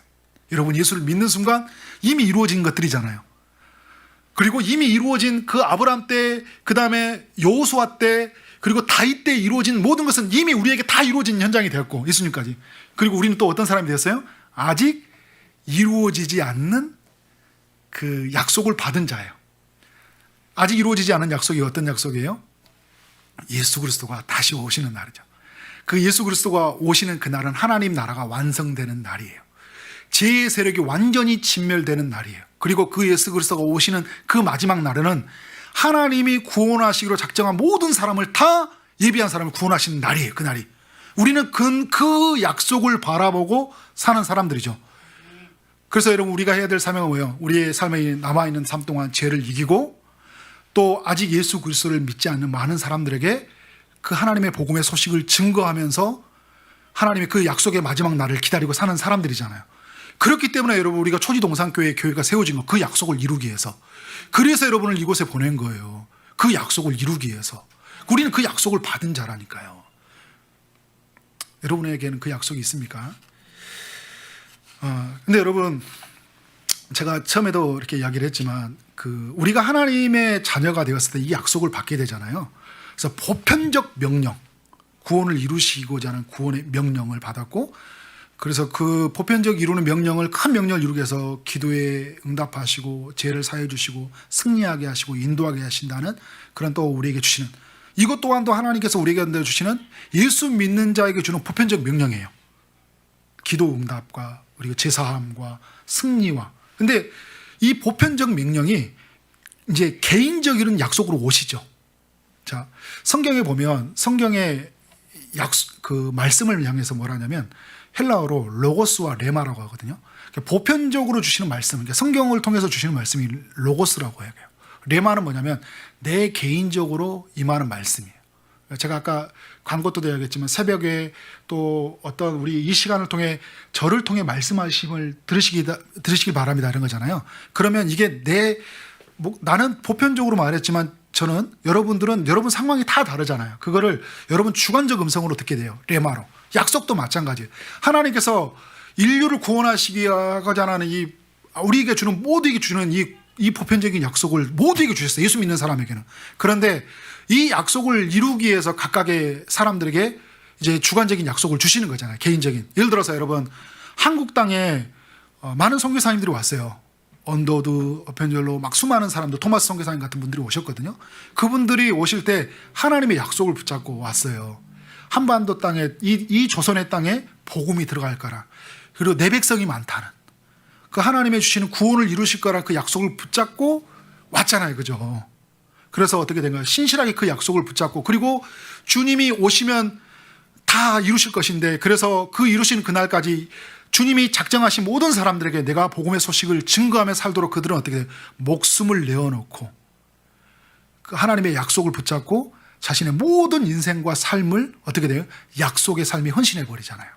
여러분, 예수를 믿는 순간 이미 이루어진 것들이잖아요. 그리고 이미 이루어진 그 아브라함 때, 그 다음에 여호수아 때, 그리고 다윗 때 이루어진 모든 것은 이미 우리에게 다 이루어진 현장이 되었고, 예수님까지. 그리고 우리는 또 어떤 사람이 됐어요? 아직 이루어지지 않는 그 약속을 받은 자예요. 아직 이루어지지 않은 약속이 어떤 약속이에요? 예수 그리스도가 다시 오시는 날이죠. 그 예수 그리스도가 오시는 그날은 하나님 나라가 완성되는 날이에요. 죄의 세력이 완전히 진멸되는 날이에요. 그리고 그 예수 그리스도가 오시는 그 마지막 날에는 하나님이 구원하시기로 작정한 모든 사람을 다 예비한 사람을 구원하시는 날이에요. 그 날이. 우리는 그 약속을 바라보고 사는 사람들이죠. 그래서 여러분, 우리가 해야 될 사명은 뭐예요? 우리의 삶에 남아있는 삶 동안 죄를 이기고 또 아직 예수 그리스도를 믿지 않는 많은 사람들에게 그 하나님의 복음의 소식을 증거하면서 하나님의 그 약속의 마지막 날을 기다리고 사는 사람들이잖아요. 그렇기 때문에 여러분, 우리가 초지동산교회 교회가 세워진 거, 그 약속을 이루기 위해서. 그래서 여러분을 이곳에 보낸 거예요. 그 약속을 이루기 위해서. 우리는 그 약속을 받은 자라니까요. 여러분에게는 그 약속이 있습니까? 근데 여러분, 제가 처음에도 이렇게 이야기를 했지만 우리가 하나님의 자녀가 되었을 때 이 약속을 받게 되잖아요. 그래서 보편적 명령, 구원을 이루시고자 하는 구원의 명령을 받았고, 그래서 그 보편적 이루는 명령을, 큰 명령을 이루기 위해서 기도에 응답하시고 죄를 사해 주시고 승리하게 하시고 인도하게 하신다는 그런 또 우리에게 주시는, 이것 또한도 하나님께서 우리에게 주시는 예수 믿는 자에게 주는 보편적 명령이에요. 기도 응답과 그리고 제사함과 승리와. 근데 이 보편적 명령이 이제 개인적인 약속으로 오시죠. 자, 성경에 보면 성경의 그 말씀을 향해서 뭐라냐면 헬라어로 로고스와 레마라고 하거든요. 보편적으로 주시는 말씀, 그러니까 성경을 통해서 주시는 말씀이 로고스라고 해요. 레마는 뭐냐면 내 개인적으로 임하는 말씀이에요. 제가 아까 광고도 되야겠지만 새벽에 또 어떤 우리 이 시간을 통해 저를 통해 말씀하심을 들으시기 바랍니다 이런 거잖아요. 그러면 이게 나는 보편적으로 말했지만 여러분들은 여러분 상황이 다 다르잖아요. 그거를 여러분 주관적 음성으로 듣게 돼요. 레마로. 약속도 마찬가지예요. 하나님께서 인류를 구원하시고자 하는 우리에게 주는, 모두에게 주는 이 보편적인 약속을 모두에게 주셨어요. 예수 믿는 사람에게는. 그런데 이 약속을 이루기 위해서 각각의 사람들에게 이제 주관적인 약속을 주시는 거잖아요. 개인적인. 예를 들어서 여러분, 한국 땅에 많은 선교사님들이 왔어요. 언더드, 어펜젤로, 막 수많은 사람들, 토마스 선교사님 같은 분들이 오셨거든요. 그분들이 오실 때 하나님의 약속을 붙잡고 왔어요. 한반도 땅에, 이 조선의 땅에 복음이 들어갈 거라. 그리고 내 백성이 많다는. 그 하나님의 주시는 구원을 이루실 거라 그 약속을 붙잡고 왔잖아요. 그죠? 그래서 어떻게 된가요? 신실하게 그 약속을 붙잡고, 그리고 주님이 오시면 다 이루실 것인데, 그래서 그 이루시는 그날까지 주님이 작정하신 모든 사람들에게 내가 복음의 소식을 증거하며 살도록 그들은 어떻게 돼요? 목숨을 내어놓고 그 하나님의 약속을 붙잡고 자신의 모든 인생과 삶을 어떻게 돼요? 약속의 삶에 헌신해 버리잖아요.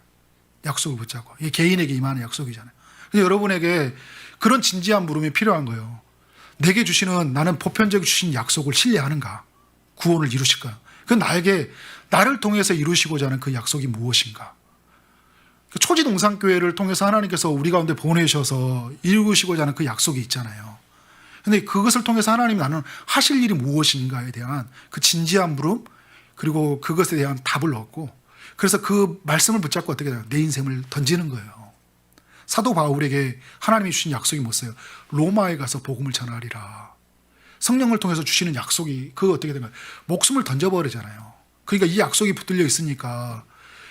약속을 붙잡고. 이게 개인에게 임하는 약속이잖아요. 근데 여러분에게 그런 진지한 물음이 필요한 거예요. 내게 주시는, 나는 보편적으로 주신 약속을 신뢰하는가? 구원을 이루실까? 그 나를 통해서 이루시고자 하는 그 약속이 무엇인가? 초지동산교회를 통해서 하나님께서 우리 가운데 보내셔서 이루시고자 하는 그 약속이 있잖아요. 근데 그것을 통해서 하나님이 나는 하실 일이 무엇인가에 대한 그 진지한 물음, 그리고 그것에 대한 답을 얻고, 그래서 그 말씀을 붙잡고 어떻게 돼요? 내 인생을 던지는 거예요. 사도 바울에게 하나님이 주신 약속이 뭐였어요? 로마에 가서 복음을 전하리라. 성령을 통해서 주시는 약속이 그거 어떻게 된가요? 목숨을 던져버리잖아요. 그러니까 이 약속이 붙들려 있으니까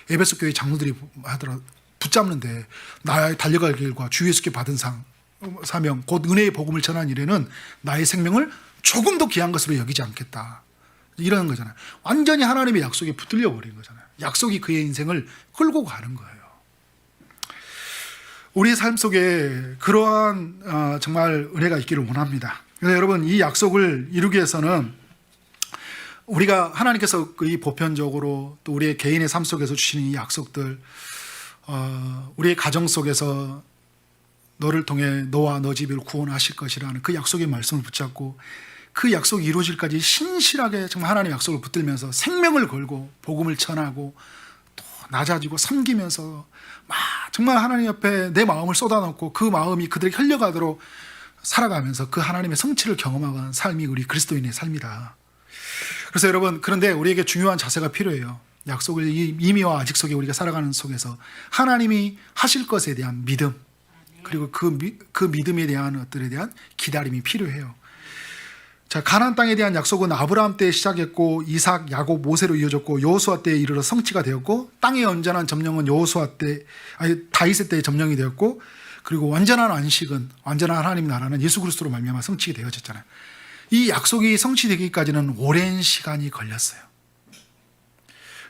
에베소 교회 장로들이 하더라 붙잡는데 나의 달려갈 길과 주 예수께 받은 사명 곧 은혜의 복음을 전한 일에는 나의 생명을 조금도 귀한 것으로 여기지 않겠다. 이러는 거잖아요. 완전히 하나님의 약속에 붙들려 버린 거잖아요. 약속이 그의 인생을 끌고 가는 거예요. 우리의 삶 속에 그러한 정말 은혜가 있기를 원합니다. 그래서 여러분 이 약속을 이루기 위해서는 우리가 하나님께서 이 보편적으로 또 우리의 개인의 삶 속에서 주시는 이 약속들 우리의 가정 속에서 너를 통해 너와 너 집을 구원하실 것이라는 그 약속의 말씀을 붙잡고 그 약속이 이루어질까지 신실하게 정말 하나님의 약속을 붙들면서 생명을 걸고 복음을 전하고 또 낮아지고 섬기면서 막 정말 하나님 옆에 내 마음을 쏟아놓고 그 마음이 그들에게 흘려가도록 살아가면서 그 하나님의 성취를 경험하는 삶이 우리 그리스도인의 삶이다. 그래서 여러분 그런데 우리에게 중요한 자세가 필요해요. 약속을 이미와 아직 속에 우리가 살아가는 속에서 하나님이 하실 것에 대한 믿음 그리고 그 믿음에 대한 것들에 대한 기다림이 필요해요. 자, 가나안 땅에 대한 약속은 아브라함 때 시작했고 이삭, 야곱, 모세로 이어졌고 여호수아 때에 이르러 성취가 되었고 땅의 온전한 점령은 다윗의 때에 점령이 되었고 그리고 완전한 안식은 완전한 하나님 나라는 예수 그리스도로 말미암아 성취가 되어졌잖아요. 이 약속이 성취되기까지는 오랜 시간이 걸렸어요.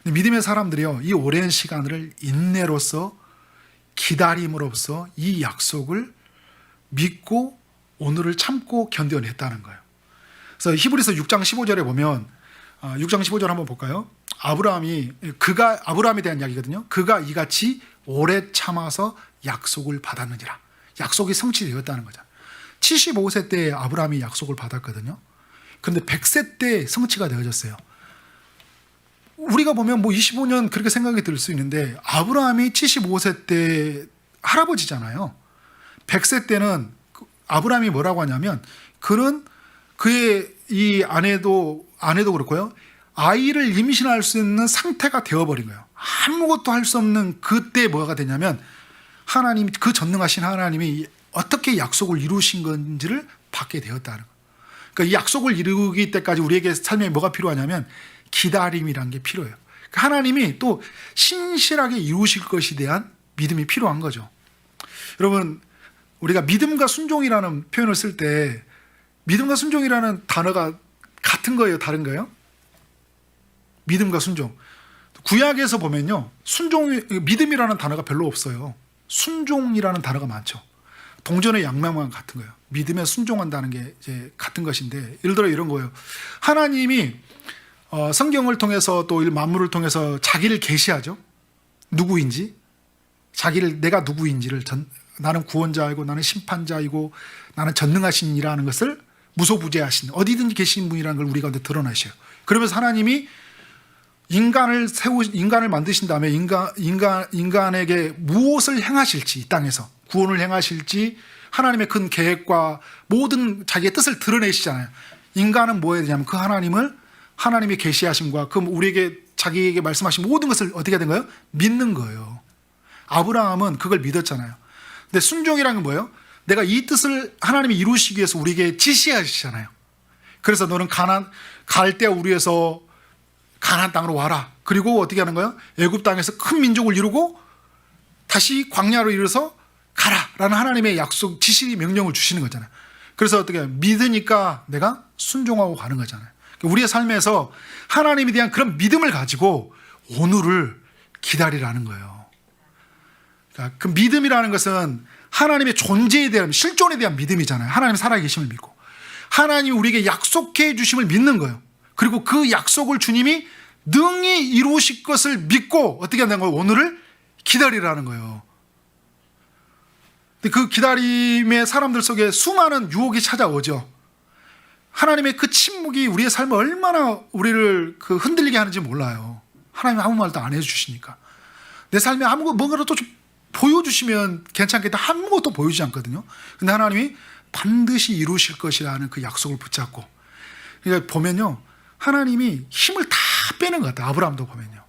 근데 믿음의 사람들이요 이 오랜 시간을 인내로서 기다림으로써 이 약속을 믿고 오늘을 참고 견뎌냈다는 거예요. 그래서 히브리서 6장 15절에 보면 6장 15절 한번 볼까요? 아브라함에 대한 이야기거든요. 그가 이같이 오래 참아서 약속을 받았느니라. 약속이 성취되었다는 거죠. 75세 때 아브라함이 약속을 받았거든요. 그런데 100세 때 성취가 되어졌어요. 우리가 보면 25년 그렇게 생각이 들 수 있는데 아브라함이 75세 때 할아버지잖아요. 100세 때는 아브라함이 뭐라고 하냐면 그의 이 아내도 그렇고요. 아이를 임신할 수 있는 상태가 되어버린 거예요. 아무것도 할 수 없는 그때 뭐가 되냐면 하나님 그 전능하신 하나님이 어떻게 약속을 이루신 건지를 받게 되었다는 거예요. 그러니까 이 약속을 이루기 때까지 우리에게 삶에 뭐가 필요하냐면 기다림이라는 게 필요해요. 하나님이 또 신실하게 이루실 것에 대한 믿음이 필요한 거죠. 여러분 우리가 믿음과 순종이라는 표현을 쓸 때 믿음과 순종이라는 단어가 같은 거예요? 다른 거예요? 믿음과 순종. 구약에서 보면요. 믿음이라는 단어가 별로 없어요. 순종이라는 단어가 많죠. 동전의 양면만 같은 거예요. 믿음에 순종한다는 게 이제 같은 것인데 예를 들어 이런 거예요. 하나님이 성경을 통해서 또 만물을 통해서 자기를 계시하죠. 누구인지. 내가 누구인지를 나는 구원자이고 나는 심판자이고 나는 전능하신 이라는 것을 무소부재하신 어디든지 계신 분이라는 걸 우리 가운데 드러나셔요. 그러면서 하나님이 인간을 만드신 다음에 인간에게 무엇을 행하실지 이 땅에서 구원을 행하실지 하나님의 큰 계획과 모든 자기의 뜻을 드러내시잖아요. 인간은 뭐 해야 되냐면 그 하나님의 계시하심과 그 우리에게 자기에게 말씀하신 모든 것을 어떻게 된 거예요? 믿는 거예요. 아브라함은 그걸 믿었잖아요. 근데 순종이라는 건 뭐예요? 내가 이 뜻을 하나님이 이루시기 위해서 우리에게 지시하시잖아요. 그래서 너는 갈대아 우르에서 가나안 땅으로 와라. 그리고 어떻게 하는 거예요? 애굽 땅에서 큰 민족을 이루고 다시 광야로 이르러서 가라라는 하나님의 약속, 지시, 명령을 주시는 거잖아요. 그래서 어떻게 해요? 믿으니까 내가 순종하고 가는 거잖아요. 우리의 삶에서 하나님에 대한 그런 믿음을 가지고 오늘을 기다리라는 거예요. 그러니까 그 믿음이라는 것은 하나님의 존재에 대한 실존에 대한 믿음이잖아요. 하나님 살아계심을 믿고 하나님이 우리에게 약속해 주심을 믿는 거예요. 그리고 그 약속을 주님이 능히 이루실 것을 믿고 어떻게 한다는 거예요? 오늘을 기다리라는 거예요. 근데 그 기다림의 사람들 속에 수많은 유혹이 찾아오죠. 하나님의 그 침묵이 우리의 삶을 얼마나 우리를 흔들리게 하는지 몰라요. 하나님 아무 말도 안 해주시니까. 내 삶에 뭔가라도 좀 보여주시면 괜찮겠다. 아무것도 보여주지 않거든요. 근데 하나님이 반드시 이루실 것이라는 그 약속을 붙잡고. 그러니까 보면요. 하나님이 힘을 다 빼는 것 같아요. 아브라함도 보면요.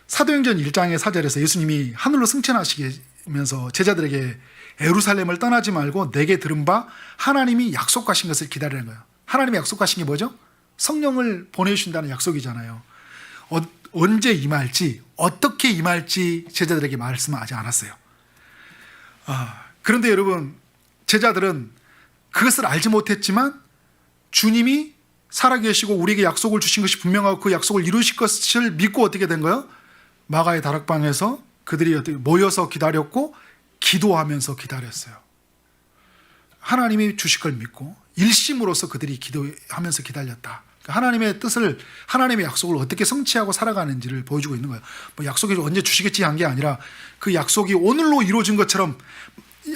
사도행전 1장의 4절에서 예수님이 하늘로 승천하시면서 제자들에게 예루살렘을 떠나지 말고 내게 들은 바 하나님이 약속하신 것을 기다리는 거예요. 하나님이 약속하신 게 뭐죠? 성령을 보내주신다는 약속이잖아요. 언제 임할지, 어떻게 임할지 제자들에게 말씀하지 않았어요. 그런데 여러분, 제자들은 그것을 알지 못했지만 주님이 살아계시고 우리에게 약속을 주신 것이 분명하고 그 약속을 이루실 것을 믿고 어떻게 된 거예요? 마가의 다락방에서 그들이 어떻게 모여서 기다렸고 기도하면서 기다렸어요. 하나님이 주실 걸 믿고 일심으로써 그들이 기도하면서 기다렸다. 하나님의 뜻을, 하나님의 약속을 어떻게 성취하고 살아가는지를 보여주고 있는 거예요. 뭐 약속이 언제 주시겠지 한 게 아니라 그 약속이 오늘로 이루어진 것처럼,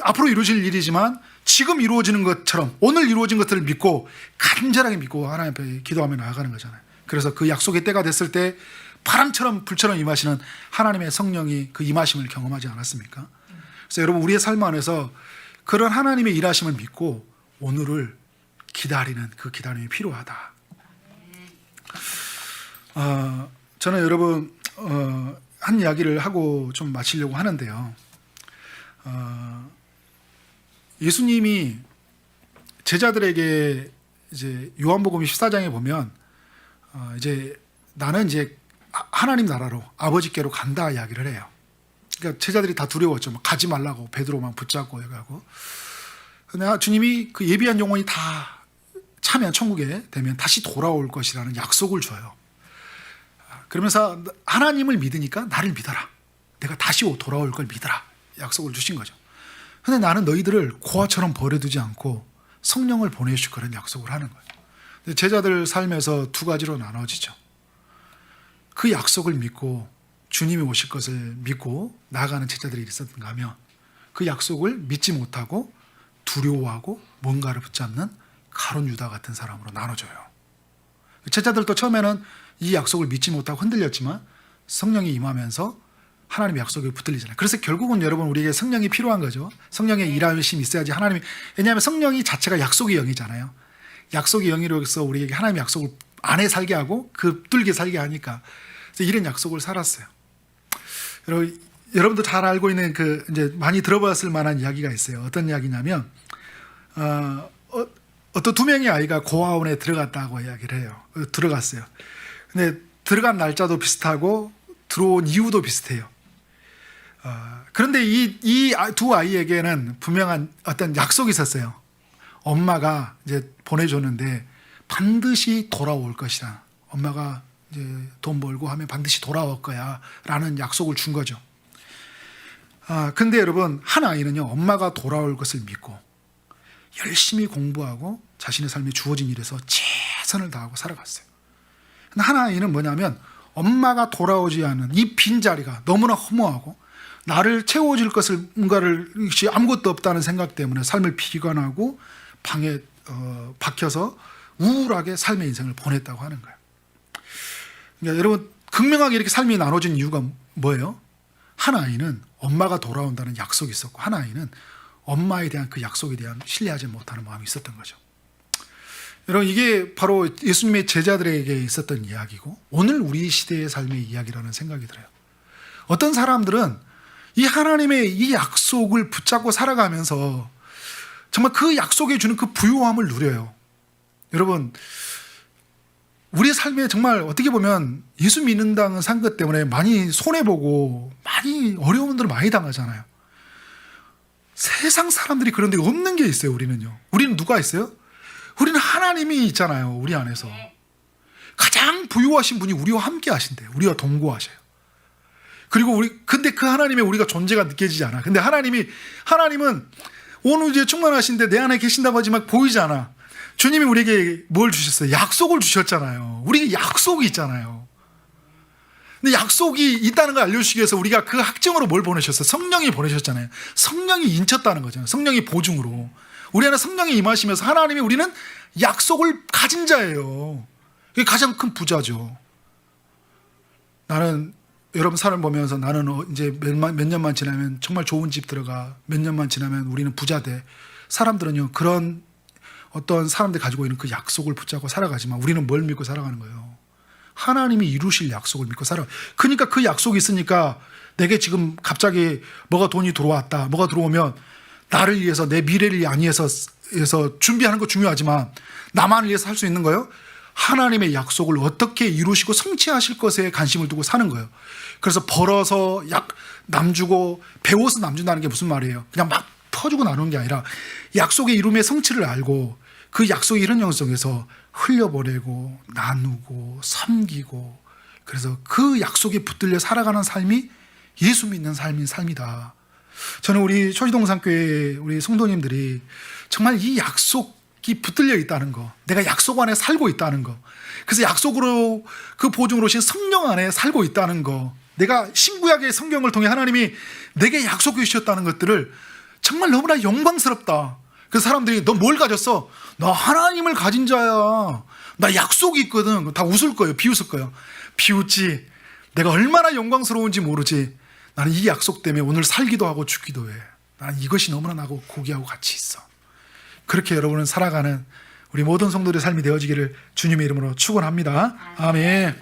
앞으로 이루어질 일이지만 지금 이루어지는 것처럼 오늘 이루어진 것들을 믿고 간절하게 믿고 하나님 앞에 기도하며 나아가는 거잖아요. 그래서 그 약속의 때가 됐을 때 바람처럼 불처럼 임하시는 하나님의 성령이 그 임하심을 경험하지 않았습니까? 그래서 여러분, 우리의 삶 안에서 그런 하나님의 일하심을 믿고 오늘을 기다리는 그 기다림이 필요하다. 저는 여러분 한 이야기를 하고 좀 마치려고 하는데요. 예수님이 제자들에게 이제 요한복음 14장에 보면 이제 나는 이제 하나님 나라로 아버지께로 간다 이야기를 해요. 그러니까 제자들이 다 두려웠죠. 가지 말라고 베드로만 붙잡고 해가고. 근데 주님이 그 예비한 영혼이 다 참여한 천국에 되면 다시 돌아올 것이라는 약속을 줘요. 그러면서 하나님을 믿으니까 나를 믿어라. 내가 다시 돌아올 걸 믿어라. 약속을 주신 거죠. 근데 나는 너희들을 고아처럼 버려두지 않고 성령을 보내주실 거라는 약속을 하는 거예요. 제자들 삶에서 두 가지로 나눠지죠. 그 약속을 믿고 주님이 오실 것을 믿고 나아가는 제자들이 있었던가 하면 그 약속을 믿지 못하고 두려워하고 뭔가를 붙잡는 가룟 유다 같은 사람으로 나눠져요. 제자들도 처음에는 이 약속을 믿지 못하고 흔들렸지만 성령이 임하면서 하나님의 약속에 붙들리잖아요. 그래서 결국은 여러분, 우리에게 성령이 필요한 거죠. 성령의 일하심이 있어야지 하나님이, 왜냐하면 성령이 자체가 약속의 영이잖아요. 약속의 영이로서 우리에게 하나님의 약속을 안에 살게 하고 붙들게 살게 하니까. 그래서 이런 약속을 살았어요. 여러분도 잘 알고 있는 이제 많이 들어봤을 만한 이야기가 있어요. 어떤 이야기냐면 어떤 두 명의 아이가 고아원에 들어갔다고 이야기를 해요. 들어갔어요. 근데 들어간 날짜도 비슷하고 들어온 이유도 비슷해요. 그런데 이 두 아이에게는 분명한 어떤 약속이 있었어요. 엄마가 이제 보내줬는데 반드시 돌아올 것이다. 엄마가 이제 돈 벌고 하면 반드시 돌아올 거야 라는 약속을 준 거죠. 근데 여러분, 한 아이는요, 엄마가 돌아올 것을 믿고 열심히 공부하고 자신의 삶에 주어진 일에서 최선을 다하고 살아갔어요. 근데 한 아이는 뭐냐면 엄마가 돌아오지 않은 이 빈자리가 너무나 허무하고 나를 채워줄 것을 뭔가를 아무것도 없다는 생각 때문에 삶을 비관하고 방에 박혀서 우울하게 삶의 인생을 보냈다고 하는 거예요. 그러니까 여러분, 극명하게 이렇게 삶이 나눠진 이유가 뭐예요? 한 아이는 엄마가 돌아온다는 약속이 있었고 한 아이는 엄마에 대한 그 약속에 대한 신뢰하지 못하는 마음이 있었던 거죠. 여러분, 이게 바로 예수님의 제자들에게 있었던 이야기고 오늘 우리 시대의 삶의 이야기라는 생각이 들어요. 어떤 사람들은 이 하나님의 이 약속을 붙잡고 살아가면서 정말 그 약속에 주는 그 부요함을 누려요. 여러분, 우리의 삶에 정말 어떻게 보면 예수 믿는다는 것 때문에 많이 손해보고 많이 어려움들을 많이 당하잖아요. 세상 사람들이 그런 데 없는 게 있어요. 우리는요. 우리는 누가 있어요? 우리는 하나님이 있잖아요. 우리 안에서 가장 부유하신 분이 우리와 함께 하신대요. 우리와 동거하셔요. 그리고 근데 그 하나님의 우리가 존재가 느껴지지 않아. 근데 하나님은 온 우주에 충만하신데 내 안에 계신다고 하지만 보이지 않아. 주님이 우리에게 뭘 주셨어요? 약속을 주셨잖아요. 우리에게 약속이 있잖아요. 근데 약속이 있다는 걸 알려주시기 위해서 우리가 그 학정으로 뭘 보내셨어요? 성령이 보내셨잖아요. 성령이 인쳤다는 거잖아요. 성령이 보증으로. 우리 안에 성령이 임하시면서 하나님이 우리는 약속을 가진 자예요. 그게 가장 큰 부자죠. 나는 여러분 사람 보면서 나는 이제 몇 년만 지나면 정말 좋은 집 들어가. 몇 년만 지나면 우리는 부자 돼. 사람들은요, 그런 어떤 사람들이 가지고 있는 그 약속을 붙잡고 살아가지만 우리는 뭘 믿고 살아가는 거예요? 하나님이 이루실 약속을 믿고 살아가요. 그러니까 그 약속이 있으니까 내게 지금 갑자기 뭐가 돈이 들어왔다. 뭐가 들어오면 나를 위해서 내 미래를 위해서 위해서 준비하는 거 중요하지만 나만을 위해서 할 수 있는 거예요. 하나님의 약속을 어떻게 이루시고 성취하실 것에 관심을 두고 사는 거예요. 그래서 벌어서 남 주고 배워서 남 준다는 게 무슨 말이에요? 그냥 막 퍼주고 나누는 게 아니라 약속의 이름의 성취를 알고 그 약속의 이런 영성에서 흘려보내고 나누고 섬기고 그래서 그 약속에 붙들려 살아가는 삶이 예수 믿는 삶인 삶이다. 저는 우리 초지동산교회 우리 성도님들이 정말 이 약속이 붙들려 있다는 거, 내가 약속 안에 살고 있다는 거, 그래서 약속으로 그 보증으로 오신 성령 안에 살고 있다는 거, 내가 신구약의 성경을 통해 하나님이 내게 약속해 주셨다는 것들을 정말 너무나 영광스럽다. 그래서 사람들이 너 뭘 가졌어? 나 하나님을 가진 자야. 나 약속이 있거든. 다 웃을 거예요. 비웃을 거예요. 비웃지. 내가 얼마나 영광스러운지 모르지. 나는 이 약속 때문에 오늘 살기도 하고 죽기도 해. 나는 이것이 너무나 나고 고귀하고 가치 있어. 그렇게 여러분은 살아가는 우리 모든 성도들의 삶이 되어지기를 주님의 이름으로 축원합니다. 아멘.